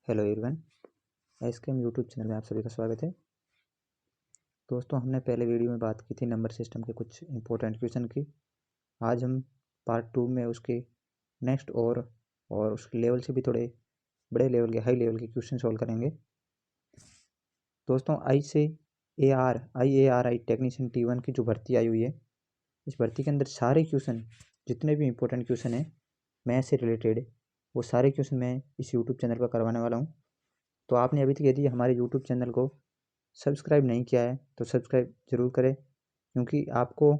Hello everyone, SKM YouTube channel में आप सभी का स्वागत है। दोस्तों, हमने पहले वीडियो में बात की थी नंबर सिस्टम के कुछ इंपॉर्टेंट क्वेश्चन की। आज हम पार्ट 2 में उसके नेक्स्ट और उसके लेवल से भी थोड़े बड़े लेवल के हाई लेवल के क्वेश्चन सॉल्व करेंगे। दोस्तों, आई टेक्नीशियन T1 की जो भर्ती आई हुई है, इस भर्ती के अंदर सारे क्वेश्चन जितने भी इंपॉर्टेंट क्वेश्चन हैं मैथ से रिलेटेड, वो सारे क्वेश्चन मैं इस यूट्यूब चैनल पर करवाने वाला हूँ। तो आपने अभी तक यदि हमारे यूट्यूब चैनल को सब्सक्राइब नहीं किया है तो सब्सक्राइब ज़रूर करें, क्योंकि आपको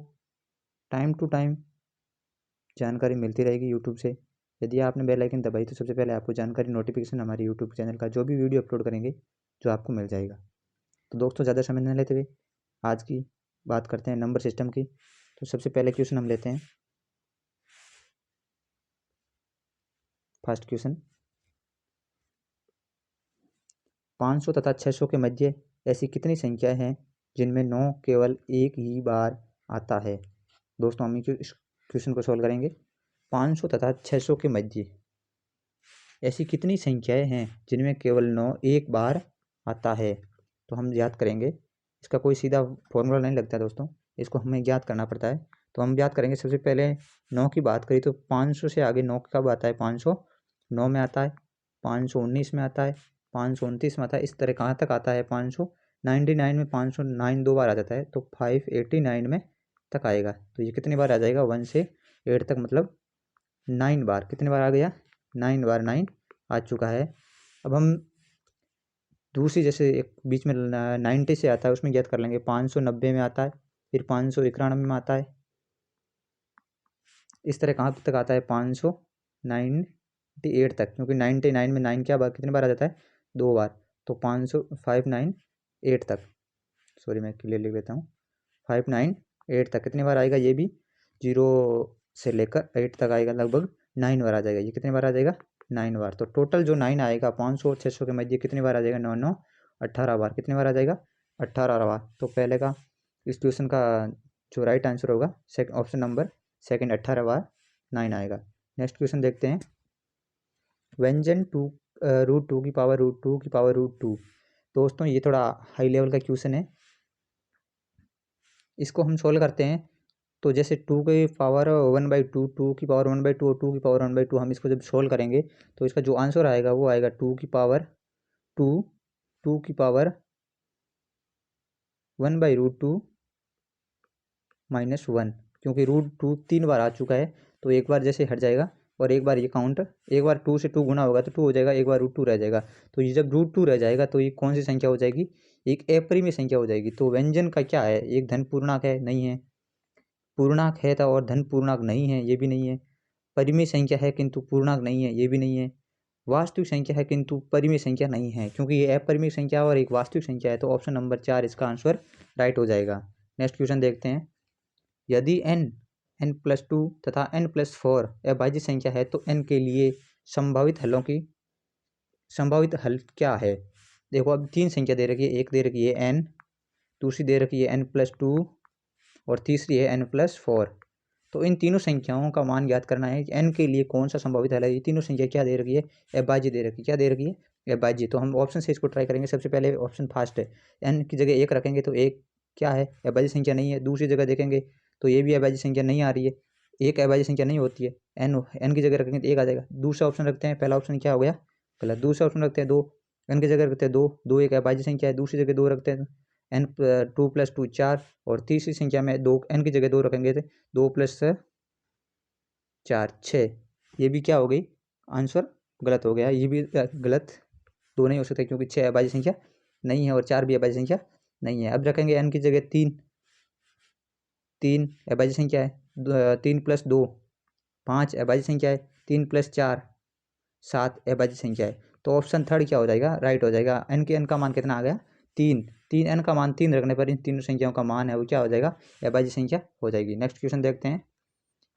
टाइम टू टाइम जानकारी मिलती रहेगी यूट्यूब से। यदि आपने बेल आइकन दबाई तो सबसे पहले आपको जानकारी नोटिफिकेशन हमारे यूट्यूब चैनल का जो भी वीडियो अपलोड करेंगे जो आपको मिल जाएगा। तो दोस्तों, ज़्यादा समय न लेते हुए आज की बात करते हैं नंबर सिस्टम की। तो सबसे पहले क्वेश्चन हम लेते हैं। फर्स्ट क्वेश्चन, 500 तथा 600 के मध्य ऐसी कितनी संख्याएं हैं जिनमें 9 केवल एक ही बार आता है। दोस्तों, हम इस क्वेश्चन को सॉल्व करेंगे। 500 तथा 600 के मध्य ऐसी कितनी संख्याएं हैं जिनमें केवल 9 एक बार आता है। तो हम याद करेंगे, इसका कोई सीधा फॉर्मूला नहीं लगता दोस्तों, इसको हमें याद करना पड़ता है। तो हम याद करेंगे, सबसे पहले 9 की बात करी तो 500 से आगे 9 कब आता है? 509 में आता है, 519 में आता है, 529 में आता है। इस तरह कहाँ तक आता है? 599 में 509 दो बार आ जाता है, तो 589 में तक आएगा। तो ये कितनी बार आ जाएगा? 1 से 8 तक, मतलब 9 बार। कितनी बार आ गया? 9 बार 9 आ चुका है। अब हम दूसरी, जैसे एक बीच में 90 से आता है, उसमें याद कर लेंगे। 590 में आता है, फिर 591 में आता है। इस तरह कहाँ तक आता है? 598 तक, क्योंकि 99 में 9 क्या बार कितनी बार आ जाता है? 2 बार। तो 598 तक, सॉरी मैं क्लियर लिख देता हूँ, 598 तक कितनी बार आएगा? ये भी 0 से लेकर 8 तक आएगा, लगभग 9 बार आ जाएगा। ये कितनी बार आ जाएगा? 9 बार। तो टोटल जो 9 आएगा 500 और 600 के मध्य कितनी बार आ जाएगा? 9 9 18 बार। कितनी बार आ जाएगा? 18 बार। तो पहले का इस क्वेश्चन का जो राइट आंसर होगा ऑप्शन नंबर सेकंड, 18 बार 9 आएगा। नेक्स्ट क्वेश्चन देखते हैं। व्यंजन √2 की पावर √2 की पावर √2। दोस्तों, ये थोड़ा हाई लेवल का क्वेश्चन है। इसको हम सोल्व करते हैं तो जैसे 2 की पावर 1/2, 2 की पावर 1/2 और 2 की पावर 1/2, हम इसको जब सोल्व करेंगे तो इसका जो आंसर आएगा वो आएगा 2 की पावर 2, 2 की पावर 1/√2 -1, क्योंकि √2 3 बार आ चुका है, तो एक बार जैसे हट जाएगा और एक बार ये काउंट, एक बार 2 से 2 गुना होगा तो 2 हो जाएगा, एक बार √2 रह जाएगा। तो ये जब √2 रह जाएगा तो ये कौन सी संख्या हो जाएगी? एक अपरिमेय संख्या हो जाएगी। तो व्यंजन का क्या है? एक धन पूर्णांक है? नहीं है। पूर्णांक है तो और धन पूर्णांक नहीं है? ये भी नहीं है। परिमेय संख्या है किंतु पूर्णांक नहीं है? ये भी नहीं है। वास्तविक संख्या है किंतु परिमेय संख्या नहीं है, क्योंकि ये अपरिमेय संख्या और एक वास्तविक संख्या है। तो ऑप्शन नंबर 4 इसका आंसर राइट हो जाएगा। नेक्स्ट क्वेश्चन देखते हैं। यदि n+2 तथा n+4 अभाज्य संख्या है तो n के लिए संभावित हल क्या है? देखो, अब 3 संख्या दे रखी है। एक दे रखी है n, दूसरी दे रखी है n+2 और तीसरी है n+4। तो इन तीनों संख्याओं का मान ज्ञात करना है कि n के लिए कौन सा संभावित हल है। ये तीनों संख्या क्या दे रखी है? अभाज्य दे रखी है। क्या दे रखी है? अभाज्य। तो हम ऑप्शन से इसको ट्राई करेंगे। सबसे पहले ऑप्शन फर्स्ट है, n की जगह 1 रखेंगे तो एक क्या है? अभाज्य संख्या नहीं है। दूसरी जगह देखेंगे तो ये भी अभाज्य संख्या नहीं आ रही है। एक अभाज्य संख्या नहीं होती है। n की जगह रखेंगे तो 1 आ जाएगा। दूसरा ऑप्शन रखते हैं, पहला ऑप्शन क्या हो गया? गलत। दूसरा ऑप्शन रखते हैं 2, n की जगह रखते हैं 2, 2 एक अभाज्य संख्या है। दूसरी जगह 2 रखते हैं, n2+2 4, और तीसरी संख्या में 2, n की जगह 2 रखेंगे तो 2 + 4 6। ये भी क्या हो गई? आंसर गलत हो गया। ये भी गलत, 2 नहीं हो सकता, क्योंकि 6 अभाज्य संख्या नहीं है और 4 भी अभाज्य संख्या नहीं है। अब रखेंगे n की जगह 3, 3 अभाज्य संख्या है। 3+2 5 अभाज्य संख्या है। 3+4 7 अभाज्य संख्या है। तो ऑप्शन थर्ड क्या हो जाएगा? राइट हो जाएगा। n का मान कितना आ गया? 3। n का मान 3 रखने पर इन तीनों संख्याओं का मान है वो क्या हो जाएगा? अभाज्य संख्या हो जाएगी। नेक्स्ट क्वेश्चन देखते हैं।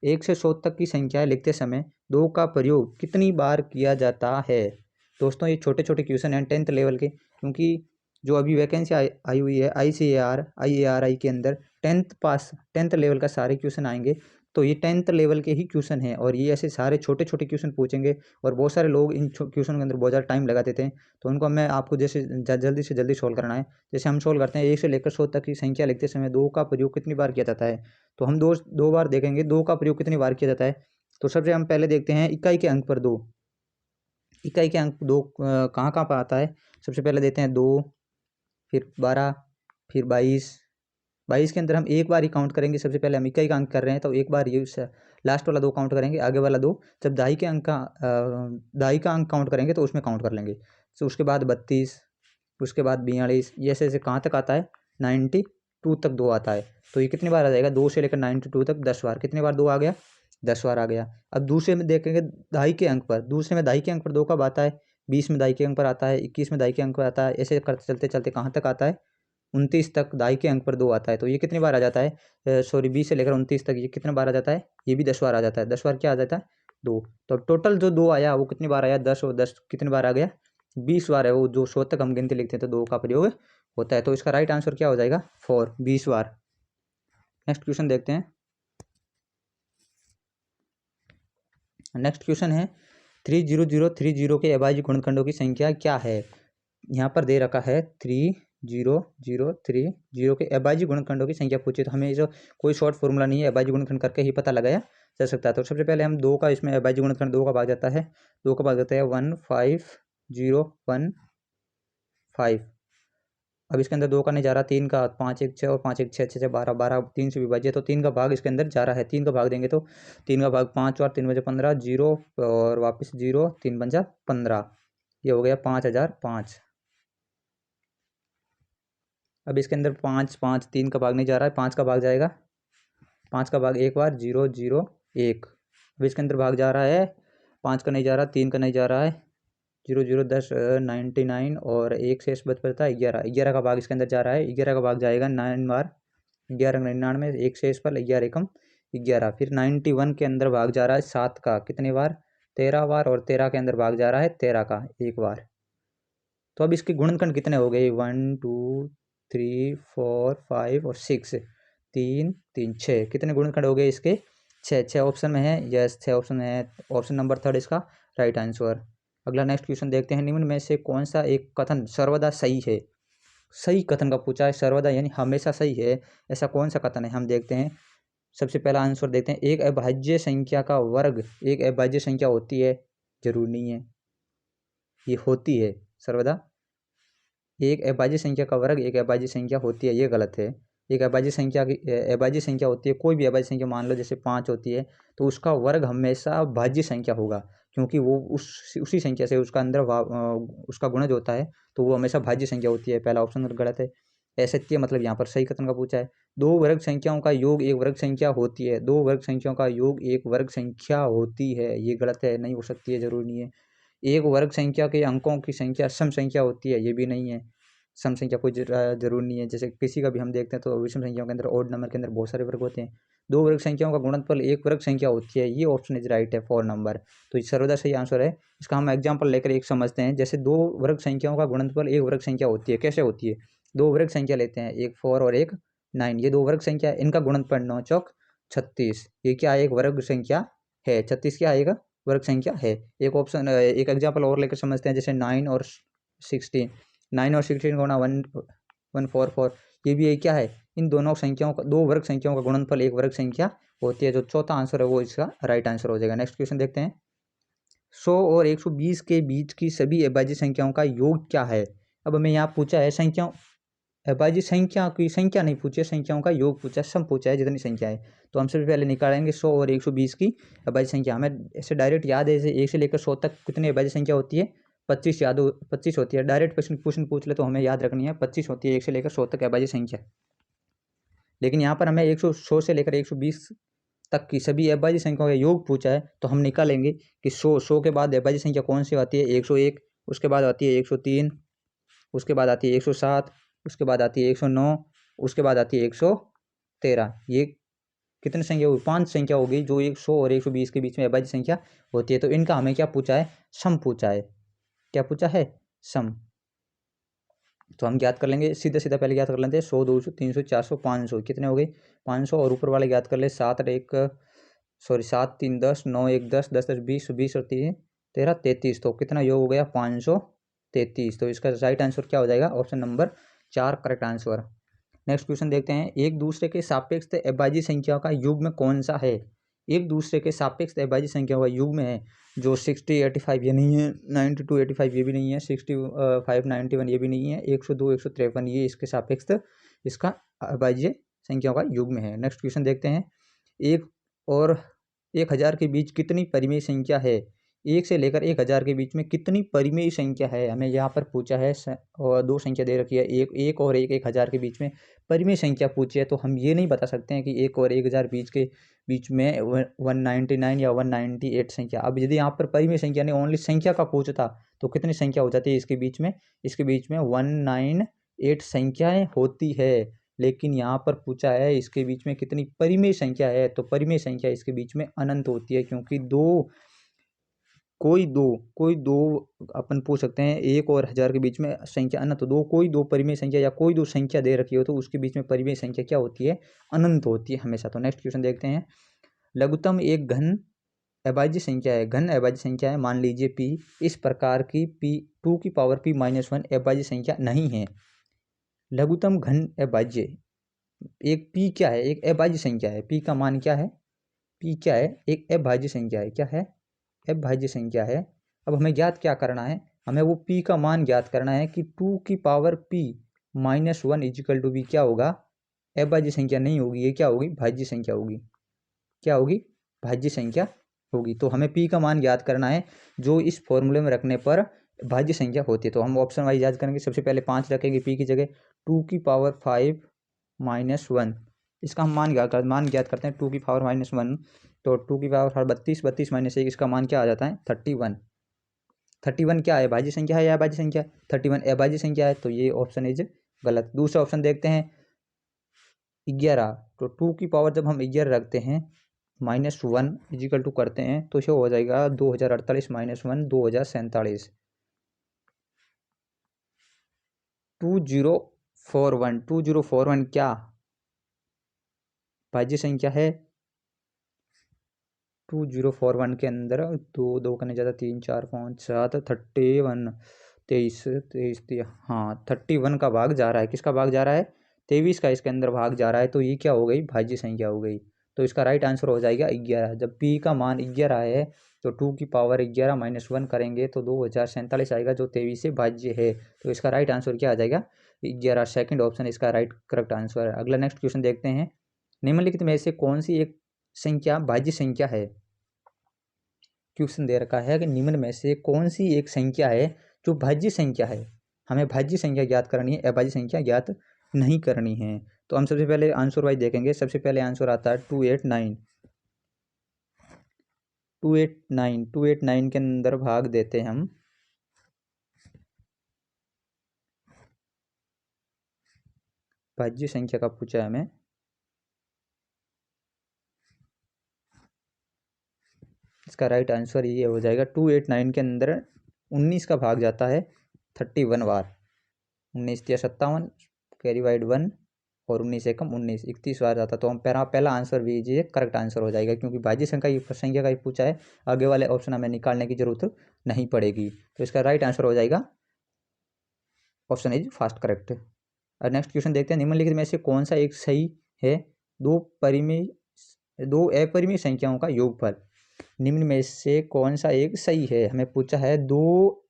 1 से 100 तक की संख्याएं लिखते समय 2 का प्रयोग कितनी बार किया जाता है? दोस्तों, ये छोटे छोटे क्वेश्चन हैं 10th लेवल के, क्योंकि जो अभी वैकेंसी आई हुई है ICAR IARI के अंदर 10th लेवल का सारे क्वेश्चन आएंगे। तो ये 10th लेवल के ही क्वेश्चन है और ये ऐसे सारे छोटे छोटे क्वेश्चन पूछेंगे और बहुत सारे लोग इन क्वेश्चन के अंदर बहुत ज़्यादा टाइम लगाते थे। तो उनको मैं आपको जैसे जल्दी से जल्दी सोल्व करना है। जैसे हम सोल्व करते हैं 1 से लेकर 100 तक की संख्या लिखते समय 2 का प्रयोग कितनी बार किया जाता है, तो हम दो बार देखेंगे 2 का प्रयोग कितनी बार किया जाता है। तो सबसे हम पहले देखते हैं इकाई के अंक पर 2। इकाई के अंक 2 कहाँ कहाँ पर आता है। सबसे पहले देते हैं 2, फिर 12, फिर 22। 22 के अंदर हम एक बार ही काउंट करेंगे। सबसे पहले हम इकाई का अंक कर रहे हैं तो एक बार ये लास्ट वाला 2 काउंट करेंगे, आगे वाला 2 जब दाई के अंक का दाई का अंक काउंट करेंगे तो उसमें काउंट कर लेंगे। तो उसके बाद 32, उसके बाद 42, ये ऐसे ऐसे कहाँ तक आता है 92 तक 2 आता है। तो ये कितनी बार आ जाएगा 2 से लेकर 92 तक 10 बार। कितनी बार 2 आ गया 10 बार आ गया। अब दूसरे में देखेंगे दाई के अंक पर, दूसरे में दाई के अंक पर 2 कब आता है 20 में दाई के अंक पर आता है, 21 में दाई के अंक पर आता है, ऐसे करते चलते चलते कहाँ तक आता है 29 तक दाई के अंक पर 2 आता है। तो ये कितनी बार आ जाता है सॉरी 20 से लेकर 29 तक ये कितने बार आ जाता है, ये भी 10 बार आ जाता है। 10 बार क्या आ जाता है 2। तो टोटल जो 2 आया वो कितनी बार आया 10, और 10 कितनी बार आ गया 20 बार है। वो जो 100 तक हम गिनती लिखते हैं तो 2 का प्रयोग होता है। तो इसका राइट आंसर क्या हो जाएगा 4, 20 बार। नेक्स्ट क्वेश्चन देखते हैं। नेक्स्ट क्वेश्चन है 30030 के अभाज्य गुणनखंडों की संख्या क्या है। यहाँ पर दे रखा है 30030 के अभाज्य गुणनखंडों की संख्या पूछी। तो हमें जो कोई शॉर्ट फॉर्मूला नहीं है, अभाज्य गुणनखंड करके ही पता लगाया जा सकता है। तो सबसे पहले हम 2 का इसमें अभाज्य गुणनखंड 2 का भाग जाता है, 2 का भाग जाता है 15015। अब इसके अंदर 2 का नहीं जा रहा, 3 का 5 1 6 और 5 1 6 6 6 12 12 3 से विभाज्य, तो 3 का भाग इसके अंदर जा रहा है। 3 का भाग देंगे तो 3 का भाग 5 और 3 बजे 15 जीरो और वापस 0 3 पंजा 15, ये हो गया 5005। अब इसके अंदर 5 5 3 का भाग नहीं जा रहा है, 5 का भाग जाएगा, 5 का भाग एक बार 0 0 1। अब इसके अंदर भाग जा रहा है, 5 का नहीं जा रहा, 3 का नहीं जा रहा है, 0 0 10 99 और 1 शेष बचता है 11। 11 का भाग इसके अंदर जा रहा है, 11 का भाग जाएगा 9 बार, 11 99 1 शेष पर 11 एकम 11। फिर 91 के अंदर भाग जा रहा है 7 का कितनी बार 13 बार, और 13 के अंदर भाग जा रहा है 13 का 1 बार। तो अब इसके गुणनखंड कितने हो गए 1 2 3 4 5 और 6, 3 3 6, कितने गुणनखंड हो गए इसके 6। 6 ऑप्शन में है, यस 6 ऑप्शन है, ऑप्शन नंबर 3 इसका राइट आंसर। अगला नेक्स्ट क्वेश्चन देखते हैं, निम्न में से कौन सा एक कथन सर्वदा सही है। सही कथन का पूछा है, सर्वदा यानी हमेशा सही है, ऐसा कौन सा कथन है हम देखते हैं। सबसे पहला आंसर देखते हैं, एक अभाज्य संख्या का वर्ग एक अभाज्य संख्या होती है, जरूर नहीं है, ये होती है सर्वदा। एक अभाज्य संख्या का वर्ग एक अभाज्य संख्या होती है, ये गलत है। एक अभाज्य संख्या की अभाज्य संख्या होती है, कोई भी अभाज्य संख्या मान लो जैसे 5 होती है तो उसका वर्ग हमेशा भाज्य संख्या होगा, क्योंकि वो उसी संख्या से उसका अंदर उसका गुणज होता है, तो वो हमेशा भाज्य संख्या होती है। पहला ऑप्शन गलत है। असत्य मतलब यहाँ पर सही कथन का पूछा है, दो वर्ग संख्याओं का योग एक वर्ग संख्या होती है, दो वर्ग संख्याओं का योग एक वर्ग संख्या होती है, ये गलत है, नहीं हो सकती है, जरूरी नहीं है। एक वर्ग संख्या के अंकों की संख्या सम संख्या होती है, ये भी नहीं है, सम संख्या कोई जरूर नहीं है। जैसे किसी का भी हम देखते हैं तो विषम संख्याओं के अंदर ओड नंबर के अंदर बहुत सारे वर्ग होते हैं। दो वर्ग संख्याओं का गुणनफल एक वर्ग संख्या होती है, ये ऑप्शन इज राइट है 4 नंबर। तो ये सर्वदा सही आंसर है। इसका हम एग्जाम्पल लेकर एक समझते हैं, जैसे दो वर्ग संख्याओं का गुणनफल एक वर्ग संख्या होती है, कैसे होती है। दो वर्ग संख्या लेते हैं, एक 4 और एक 9, ये दो वर्ग संख्या, इनका गुणनफल 9 चौक 36, ये क्या है एक वर्ग संख्या है, 36 क्या आएगा वर्ग संख्या है। एक ऑप्शन एक एग्जाम्पल और लेकर समझते हैं, जैसे 9 और 16, 9 और 16 गुणा 144, ये भी क्या है, इन दोनों संख्याओं का दो वर्ग संख्याओं का गुणनफल एक वर्ग संख्या होती है। जो चौथा आंसर है वो इसका राइट आंसर हो जाएगा। नेक्स्ट क्वेश्चन देखते हैं, 100 और 120 के बीच की सभी अभाज्य संख्याओं का योग क्या है। अब हमें यहाँ पूछा है संख्याओं, अभाज्य संख्या की संख्या नहीं पूछी है, संख्याओं का योग पूछा है, सम पूछा है जितनी संख्या है। तो हम सबसे पहले निकालेंगे 100 और 120 की अभाज्य संख्या। हमें ऐसे डायरेक्ट याद है, जैसे 1 से लेकर 100 तक कितनी अभाज्य संख्या होती है 25, याद 25 होती है। डायरेक्ट क्वेश्चन पूछ ले तो हमें याद रखनी है 25 होती है 1 से लेकर 100 तक अभाज्य संख्या। लेकिन यहाँ पर हमें 100 से लेकर 120 तक की सभी अभाज्य संख्याओं का योग पूछा है, तो हम निकालेंगे कि 100 के बाद अभाज्य संख्या कौन सी आती है 101, उसके बाद आती है 103, उसके बाद आती है 107, उसके बाद आती है 109, उसके बाद आती है 113। ये कितनी संख्या होगी 5 संख्या होगी जो 100 और 120 के बीच में अभाज्य संख्या होती है। तो इनका हमें क्या पूछा है, सम पूछा है। क्या पूछा है, सम। तो हम ज्ञात कर लेंगे, सीधा सीधा पहले ज्ञात कर लेते हैं 100 200 300 400 500, कितने हो गए 500, और ऊपर वाले ज्ञात कर ले 7 और 1 सॉरी 7 3 10, 9 1 10, 10 10 20, 20 और 3 13 33, तो कितना योग हो गया 533। तो इसका राइट आंसर क्या हो जाएगा, option number 4 correct answer. Next question देखते हैं, एक दूसरे के सापेक्ष अभाज्य संख्याओं का युग्म कौन सा है। एक दूसरे के सापेक्ष अभाज्य संख्याओं का युग्म है जो 60 85 ये नहीं है, 92 85 ये भी नहीं है, 65 91 ये भी नहीं है, 102 153 ये इसके सापेक्ष इसका अभाज्य संख्याओं का युग्म है। नेक्स्ट क्वेश्चन देखते हैं, 1 और 1000 के बीच कितनी परिमेय संख्या है। 1 से लेकर 1000 के बीच में कितनी परिमेय संख्या है, हमें यहाँ पर पूछा है और दो संख्या दे रखी है, एक और 1000 के बीच में परिमेय संख्या पूछी है। तो हम ये नहीं बता सकते हैं कि 1 और 1000 के बीच में 199 या 198 संख्या। अब यदि यहाँ पर परिमेय संख्या नहीं ओनली संख्या का पूछता तो कितनी संख्या हो जाती है इसके बीच में, इसके बीच में 198 संख्याएं होती है। लेकिन यहाँ पर पूछा है इसके बीच में कितनी परिमेय संख्या है, तो परिमेय संख्या इसके बीच में अनंत होती है, क्योंकि कोई दो अपन पूछ सकते हैं 1 और 1000 के बीच में संख्या अनंत, कोई दो परिमेय संख्या या कोई दो संख्या दे रखी हो तो उसके बीच में परिमेय संख्या क्या होती है, अनंत होती है हमेशा। तो नेक्स्ट क्वेश्चन देखते हैं, लघुत्तम एक घन अभाज्य संख्या है, घन अभाज्य संख्या है, मान लीजिए p, इस प्रकार की p 2 की पावर p - 1 अभाज्य संख्या नहीं है। लघुत्तम घन अभाज्य, एक p क्या है, एक अभाज्य संख्या है, p का मान क्या है, p क्या है, एक अभाज्य संख्या है, क्या है, अभाज्य संख्या है। अब हमें ज्ञात क्या करना है, हमें वो p का मान ज्ञात करना है कि 2 की power p - 1 is equal to b क्या होगा, अभाज्य संख्या नहीं होगी, ये क्या होगी, भाज्य संख्या होगी, क्या होगी, भाज्य संख्या होगी। तो हमें p का मान ज्ञात करना है जो इस फॉर्मूले में रखने पर भाज्य संख्या होती है। तो हम ऑप्शन वाइज याद करेंगे, सबसे पहले 5 रखेंगे p की जगह, 2 की पावर 5 - 1, इसका हम मान ज्ञात करते हैं 2 की पावर -1, तो 2 की पावर 32 32 - 1, इसका मान क्या आ जाता है 31। 31 क्या है, भाज्य संख्या है या अभाज्य संख्या, 31 अभाज्य संख्या है, तो ये ऑप्शन इज गलत। दूसरा ऑप्शन देखते हैं 11, तो 2 की पावर जब हम 11 रखते हैं -1 इजिकल टू करते हैं तो ये हो जाएगा 2048 - 1 2047, 2041 क्या भाज्य संख्या है। 2041 के अंदर 2 करने ज़्यादा 3 4 5 7 31 23 हाँ 31 का भाग जा रहा है, किसका भाग जा रहा है, 23 का इसके अंदर भाग जा रहा है, तो ये क्या हो गई, भाज्य संख्या हो गई। तो इसका राइट आंसर हो जाएगा 11। जब p का मान 11 है तो 2 की पावर 11 - 1 करेंगे तो 2047 आएगा जो 23 से भाज्य है। तो इसका राइट आंसर क्या आ जाएगा 11, सेकंड ऑप्शन इसका राइट करेक्ट आंसर है। अगला नेक्स्ट क्वेश्चन देखते हैं, निम्नलिखित में से कौन सी एक संख्या भाज्य संख्या है। क्वेश्चन दे रखा है कि निम्न में से कौन सी एक संख्या है जो भाज्य संख्या है। हमें भाज्य संख्या ज्ञात करनी है, अभाज्य संख्या ज्ञात नहीं करनी है। तो हम सबसे पहले आंसर वाइज देखेंगे। सबसे पहले आंसर आता है 289। 289 के अंदर भाग देते हैं हम, भाज्य संख्या का पूछा है हमें, इसका राइट आंसर ये हो जाएगा 289 के अंदर 19 का भाग जाता है 31 बार, 19 × 57 कैरी वाइड 1 और 19 एकम 19 31 बार जाता। तो हम पहला आंसर भी ये करेक्ट आंसर हो जाएगा, क्योंकि भाज्य संख्या का ही पूछा है, आगे वाले ऑप्शन हमें निकालने की जरूरत नहीं पड़ेगी। तो इसका राइट आंसर हो जाएगा ऑप्शन इज फास्ट करेक्ट। और नेक्स्ट क्वेश्चन देखते हैं, निम्नलिखित में से कौन सा एक सही है, दो अपरिमेय संख्याओं का योगफल। निम्न में से कौन सा एक सही है, हमें पूछा है दो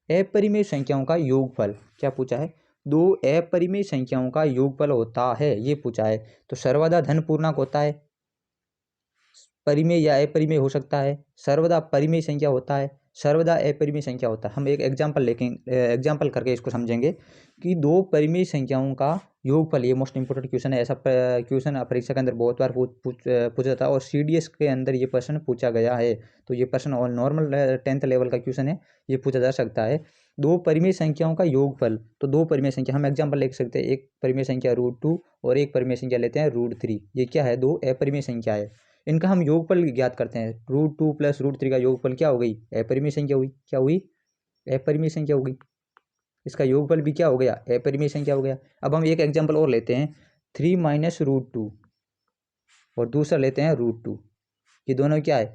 अपरिमेय संख्याओं का योगफल, क्या पूछा है, दो अपरिमेय संख्याओं का योगफल होता है, ये पूछा है। तो सर्वदा धन पूर्णांक होता है, परिमेय या अपरिमेय हो सकता है, सर्वदा परिमेय संख्या होता है, सर्वदा अपरिमेय संख्या होता है। हम एक एग्जाम्पल करके इसको समझेंगे कि दो परिमेय संख्याओं का योगफल, ये मोस्ट इंपोर्टेंट क्वेश्चन है, ऐसा क्वेश्चन परीक्षा के अंदर बहुत बार पूछा था और CDS के अंदर ये प्रश्न पूछा गया है। तो ये प्रश्न और नॉर्मल 10th लेवल का क्वेश्चन है, ये पूछा जा सकता है। दो परिमेय संख्याओं का योगफल, तो दो परिमेय संख्या हम एग्जाम्पल लिख सकते हैं, एक परिमेय संख्या √2 और एक परिमेय संख्या लेते हैं √3। ये क्या है, दो अपरिमेय संख्या है, इनका हम योगफल ज्ञात करते हैं। √2 + √3 का योगफल क्या हो गई, अपरिमेय संख्या हुई, क्या हुई, अपरिमेय संख्या हो गई। इसका योगफल भी क्या हो गया, अपरिमेय संख्या हो गया। अब हम एक एग्जांपल और लेते हैं, 3 - √2 और दूसरा लेते हैं √2। ये दोनों क्या है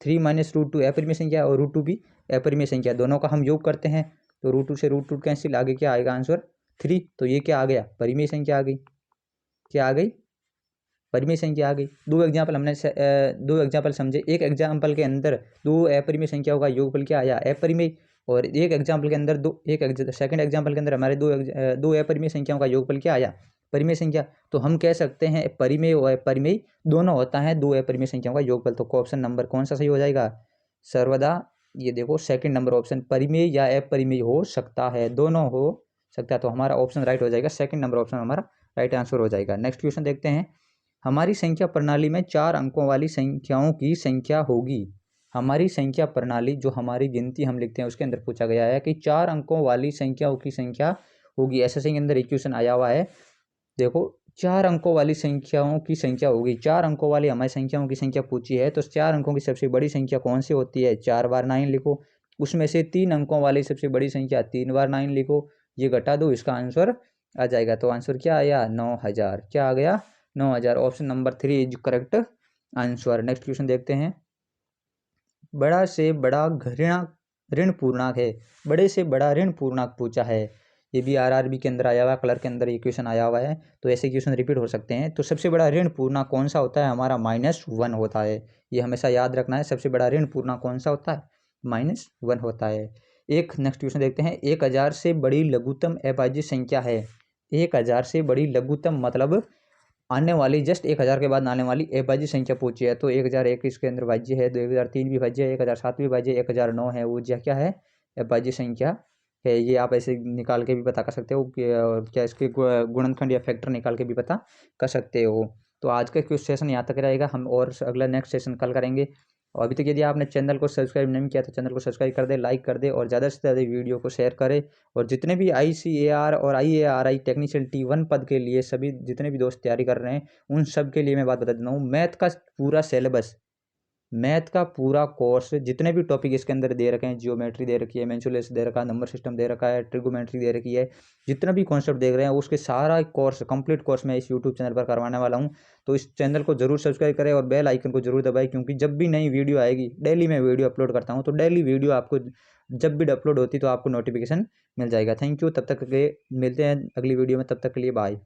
3 माइनस रूट टू अपरिमेय संख्या और रूट टू भी अपरिमेय संख्या, दोनों का हम योग करते हैं तो रूट टू से रूट टू कैंसिल, आगे क्या आएगा आंसर 3। तो ये क्या आ गया परिमेय संख्या आ गई, क्या आ गई परिमेय संख्या आ गई। दो एग्जाम्पल समझे, एक एग्जाम्पल के अंदर दो अपरिमेय संख्याओं का योगफल क्या आया अपरिमेय, और एक एग्जाम्पल के अंदर सेकंड एग्जाम्पल के अंदर हमारे दो अपरिमेय संख्याओं का योगफल क्या आया परिमेय संख्या। तो हम कह सकते हैं परिमेय और अपरिमेय दोनों होता है दो अपरिमेय संख्याओं का योगफल। तो ऑप्शन नंबर कौन सा सही हो जाएगा सर्वदा, ये देखो सेकंड नंबर ऑप्शन परिमेय या अपरिमेय हो सकता है, दोनों हो सकता है। तो हमारा ऑप्शन राइट हो जाएगा, सेकंड नंबर ऑप्शन हमारा राइट आंसर हो जाएगा। नेक्स्ट क्वेश्चन देखते हैं, हमारी संख्या प्रणाली में 4 अंकों वाली संख्याओं की संख्या होगी। हमारी संख्या प्रणाली जो हमारी गिनती हम लिखते हैं उसके अंदर पूछा गया है कि 4 अंकों वाली संख्याओं की संख्या होगी। एसएससी के अंदर इक्वेशन आया हुआ है, देखो 4 अंकों वाली संख्याओं की संख्या होगी। 4 अंकों वाली हमारी संख्याओं की संख्या पूछी है, तो 4 अंकों की सबसे बड़ी संख्या कौन सी होती है 4 बार 9 लिखो, उसमें से 3 अंकों वाली सबसे बड़ी संख्या 3 बार 9 लिखो, ये घटा दो इसका आंसर आ जाएगा। तो आंसर क्या आया 9000, क्या आ गया 9000, option number 3 is correct answer. Next question देखते हैं, बड़ा से बड़ा ऋण पूर्णांक है, बड़े से बड़ा ऋण पूर्णांक पूछा है, ये भी आरआरबी के अंदर आया हुआ है, कलर के अंदर ये क्वेश्चन आया हुआ है, तो ऐसे क्वेश्चन रिपीट हो सकते हैं। तो सबसे बड़ा ऋण पूर्णांक कौन सा होता है हमारा -1 होता है, ये हमेशा याद रखना है, सबसे बड़ा ऋण पूर्णांक कौन सा होता है -1 होता है। एक नेक्स्ट क्वेश्चन देखते हैं, 1000 से बड़ी लघुत्तम अभाज्य संख्या है, 1000 से बड़ी लघुत्तम मतलब आने वाली जस्ट 1000 के बाद आने वाली अभाज्य संख्या पूछी है। तो 1001 इसके अंदर भाज्य है, 2003 भी भाज्य है, 1007 भी भाज्य है, 1009 है, वो क्या है अभाज्य संख्या है। ये आप ऐसे निकाल के भी पता कर सकते हो कि और क्या इसके गुणनखंड या फैक्टर निकाल के भी पता कर सकते हो। तो आज का क्विज सेशन यहाँ तक रहेगा, हम और अगला नेक्स्ट सेशन कल करेंगे। और अभी तक यदि आपने चैनल को सब्सक्राइब नहीं किया तो चैनल को सब्सक्राइब कर दे, लाइक कर दे और ज़्यादा से ज़्यादा वीडियो को शेयर करें। और जितने भी ICAR और IARI टेक्नीशियन T1 पद के लिए सभी जितने भी दोस्त तैयारी कर रहे हैं उन सब के लिए मैं बात बता देता हूँ, मैथ का पूरा सिलेबस, मैथ का पूरा कोर्स, जितने भी टॉपिक इसके अंदर दे रखे हैं, जियोमेट्री दे रखी है, मेंसुरेशन दे रखा है, नंबर सिस्टम दे रखा है, ट्रिगोमेट्री दे रखी है, जितना भी कॉन्सेप्ट देख रहे हैं उसके सारा कोर्स कंप्लीट कोर्स मैं इस यूट्यूब चैनल पर करवाने वाला हूं। तो इस चैनल को जरूर सब्सक्राइब करें और बेल आइकन को जरूर दबाएं, क्योंकि जब भी नई वीडियो आएगी, डेली मैं वीडियो अपलोड करता हूँ, तो डेली वीडियो आपको जब भी अपलोड होती तो आपको नोटिफिकेशन मिल जाएगा। थैंक यू, तब तक के लिए मिलते हैं अगली वीडियो में, तब तक के लिए बाय।